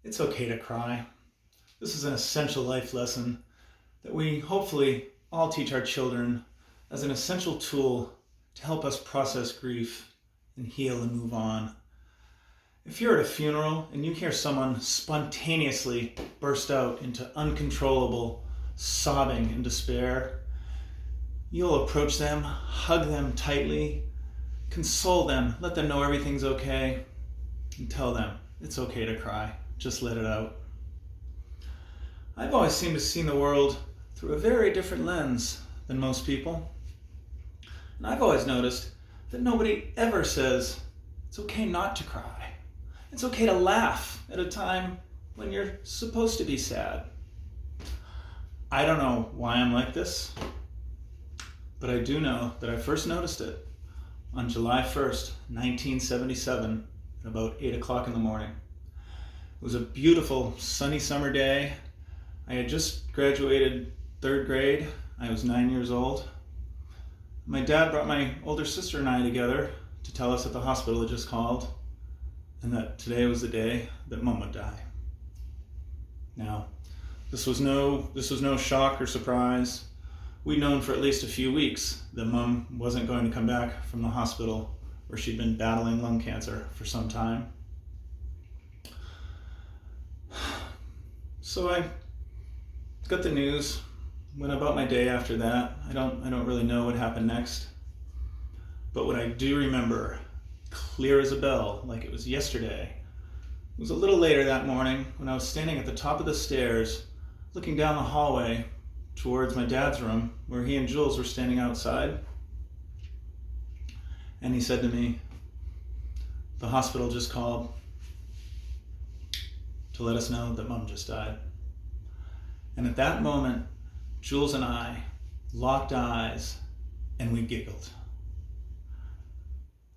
It's okay to cry. This is an essential life lesson that we hopefully all teach our children as an essential tool to help us process grief and heal and move on. If you're at a funeral and you hear someone spontaneously burst out into uncontrollable sobbing and despair, you'll approach them, hug them tightly, console them, let them know everything's okay, and tell them it's okay to cry. Just let it out. I've always seemed to see the world through a very different lens than most people. And I've always noticed that nobody ever says it's okay not to cry. It's okay to laugh at a time when you're supposed to be sad. I don't know why I'm like this, but I do know that I first noticed it on July 1st, 1977, at about 8 o'clock in the morning. It was a beautiful sunny summer day. I had just graduated third grade. I was 9 years old. My dad brought my older sister and I together to tell us that the hospital had just called and that today was the day that Mom would die. Now, this was no shock or surprise. We'd known for at least a few weeks that Mom wasn't going to come back from the hospital where she'd been battling lung cancer for some time. So I got the news, went about my day after that. I don't really know what happened next. But what I do remember, clear as a bell, like it was yesterday, it was a little later that morning when I was standing at the top of the stairs, looking down the hallway towards my dad's room where he and Jules were standing outside. And he said to me, "The hospital just called to let us know that Mom just died." And at that moment, Jules and I locked eyes and we giggled.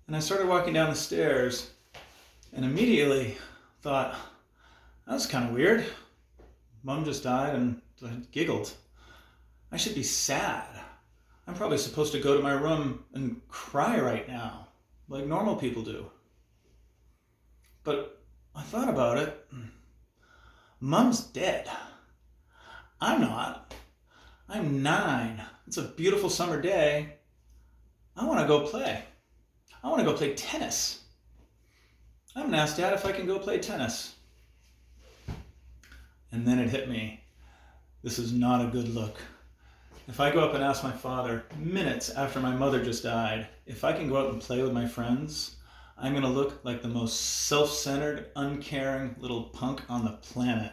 And I started walking down the stairs and immediately thought, that was kind of weird. Mom just died and I giggled. I should be sad. I'm probably supposed to go to my room and cry right now, like normal people do. But I thought about it. Mom's dead. I'm not. I'm 9. It's a beautiful summer day. I want to go play. I want to go play tennis. I'm going to ask Dad if I can go play tennis. And then it hit me. This is not a good look. If I go up and ask my father, minutes after my mother just died, if I can go out and play with my friends, I'm going to look like the most self-centered, uncaring little punk on the planet.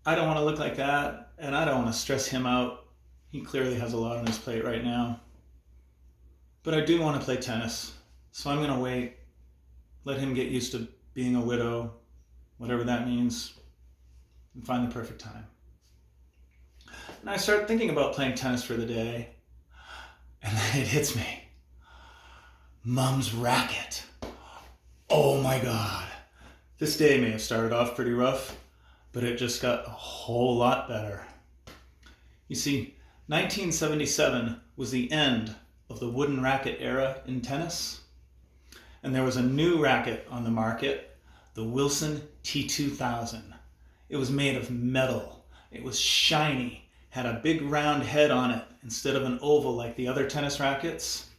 I don't want to look like that, and I don't want to stress him out. He clearly has a lot on his plate right now. But I do want to play tennis, so I'm going to wait, let him get used to being a widow, whatever that means, and find the perfect time. And I start thinking about playing tennis for the day, and then it hits me. Mom's racket. Oh my God. This day may have started off pretty rough, but it just got a whole lot better. You see, 1977 was the end of the wooden racket era in tennis, and there was a new racket on the market, the Wilson T2000. It was made of metal. It was shiny, had a big round head on it instead of an oval like the other tennis rackets.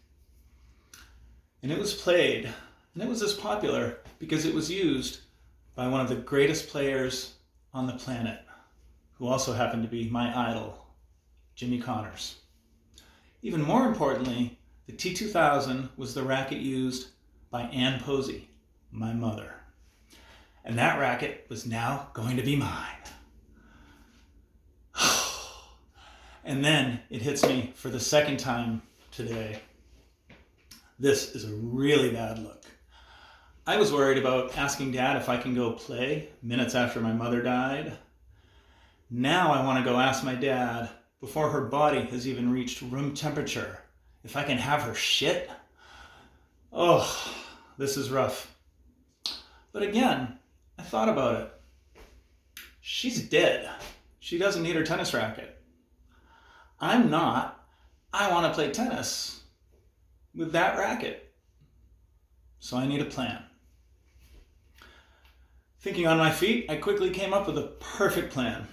And it was played, and it was as popular because it was used by one of the greatest players on the planet, who also happened to be my idol, Jimmy Connors. Even more importantly, the T2000 was the racket used by Ann Posey, my mother. And that racket was now going to be mine. And then it hits me for the second time today. This is a really bad look. I was worried about asking Dad if I can go play minutes after my mother died. Now I want to go ask my dad, before her body has even reached room temperature, if I can have her shit. Oh, this is rough. But again, I thought about it. She's dead. She doesn't need her tennis racket. I'm not. I want to play tennis with that racket. So I need a plan. Thinking on my feet, I quickly came up with a perfect plan.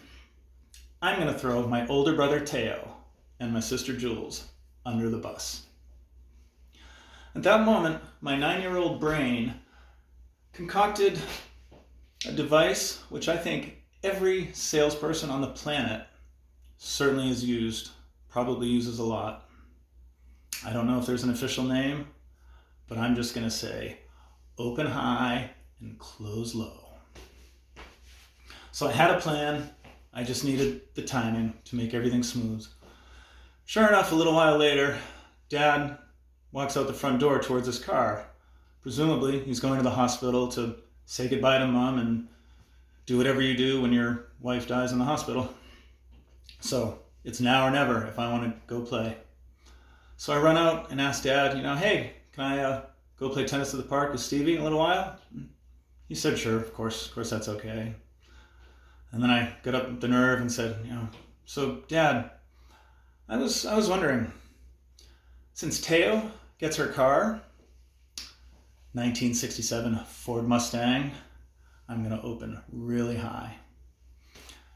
I'm going to throw my older brother Teo and my sister Jules under the bus. At that moment, my 9-year-old brain concocted a device which I think every salesperson on the planet certainly has used, probably uses a lot. I don't know if there's an official name, but I'm just going to say open high and close low. So I had a plan. I just needed the timing to make everything smooth. Sure enough, a little while later, Dad walks out the front door towards his car. Presumably, he's going to the hospital to say goodbye to Mom and do whatever you do when your wife dies in the hospital. So it's now or never if I want to go play. So I run out and ask Dad, hey, can I go play tennis at the park with Stevie in a little while? He said, sure, of course that's okay. And then I got up the nerve and said, so Dad, I was wondering, since Teo gets her car, 1967 Ford Mustang, I'm going to open really high.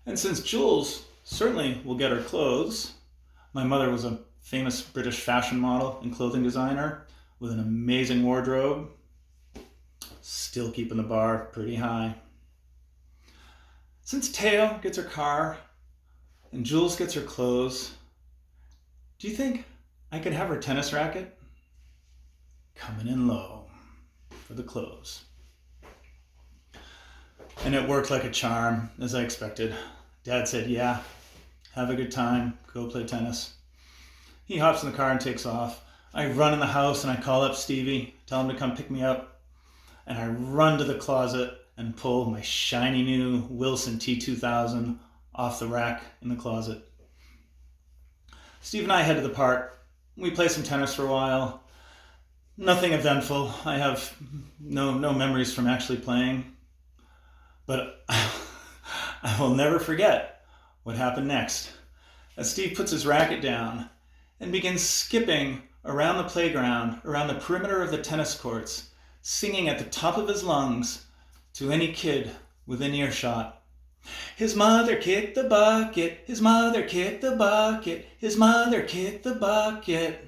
And since Jules certainly will get her clothes, my mother was a famous British fashion model and clothing designer with an amazing wardrobe, still keeping the bar pretty high. Since Teo gets her car and Jules gets her clothes, do you think I could have her tennis racket? Coming in low for the close. And it worked like a charm, as I expected. Dad said, yeah, have a good time, go play tennis. He hops in the car and takes off. I run in the house and I call up Stevie, tell him to come pick me up. And I run to the closet and pull my shiny new Wilson T2000 off the rack in the closet. Steve and I head to the park. We play some tennis for a while. Nothing eventful. I have no memories from actually playing. But I will never forget what happened next. As Steve puts his racket down and begins skipping around the playground, around the perimeter of the tennis courts, singing at the top of his lungs to any kid within earshot. His mother kicked the bucket, his mother kicked the bucket, his mother kicked the bucket.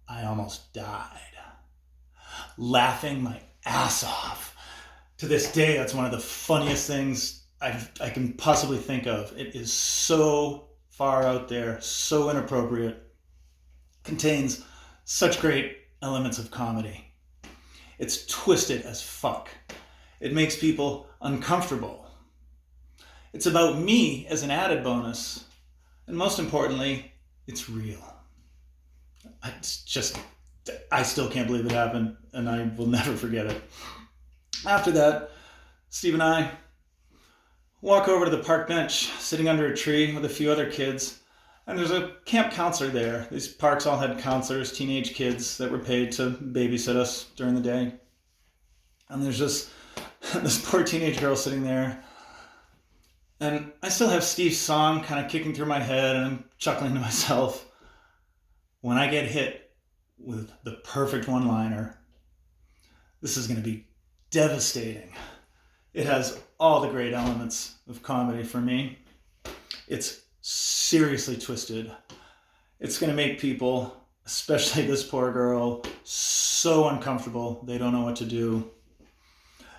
I almost died, laughing my ass off. To this day, that's one of the funniest things I can possibly think of. It is so far out there, so inappropriate, contains such great elements of comedy. It's twisted as fuck. It makes people uncomfortable. It's about me as an added bonus. And most importantly, it's real. I still can't believe it happened, and I will never forget it. After that, Steve and I walk over to the park bench, sitting under a tree with a few other kids. And there's a camp counselor there. These parks all had counselors, teenage kids that were paid to babysit us during the day. And there's just this poor teenage girl sitting there. And I still have Steve's song kind of kicking through my head, and I'm chuckling to myself when I get hit with the perfect one-liner. This is going to be devastating. It has all the great elements of comedy for me. It's seriously twisted. It's going to make people, especially this poor girl, so uncomfortable they don't know what to do.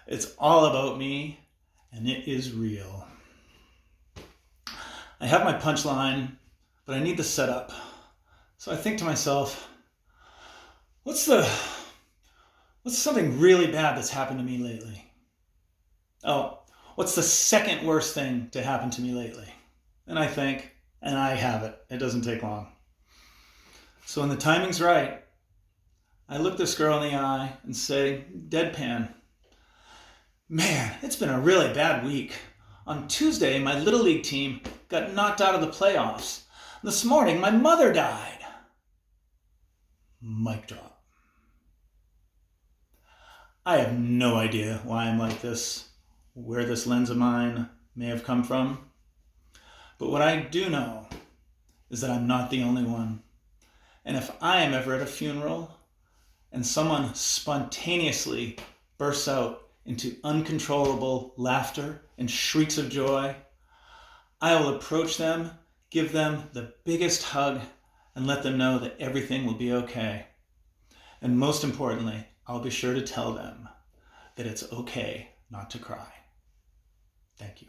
It's all about me, and it is real. I have my punchline, but I need the setup. So I think to myself, what's something really bad that's happened to me lately? Oh, what's the second worst thing to happen to me lately? And I think, and I have it. It doesn't take long. So when the timing's right, I look this girl in the eye and say, deadpan, man, it's been a really bad week. On Tuesday, my Little League team got knocked out of the playoffs. This morning, my mother died. Mic drop. I have no idea why I'm like this, where this lens of mine may have come from. But what I do know is that I'm not the only one. And if I am ever at a funeral and someone spontaneously bursts out into uncontrollable laughter and shrieks of joy, I will approach them, give them the biggest hug, and let them know that everything will be okay. And most importantly, I'll be sure to tell them that it's okay not to cry. Thank you.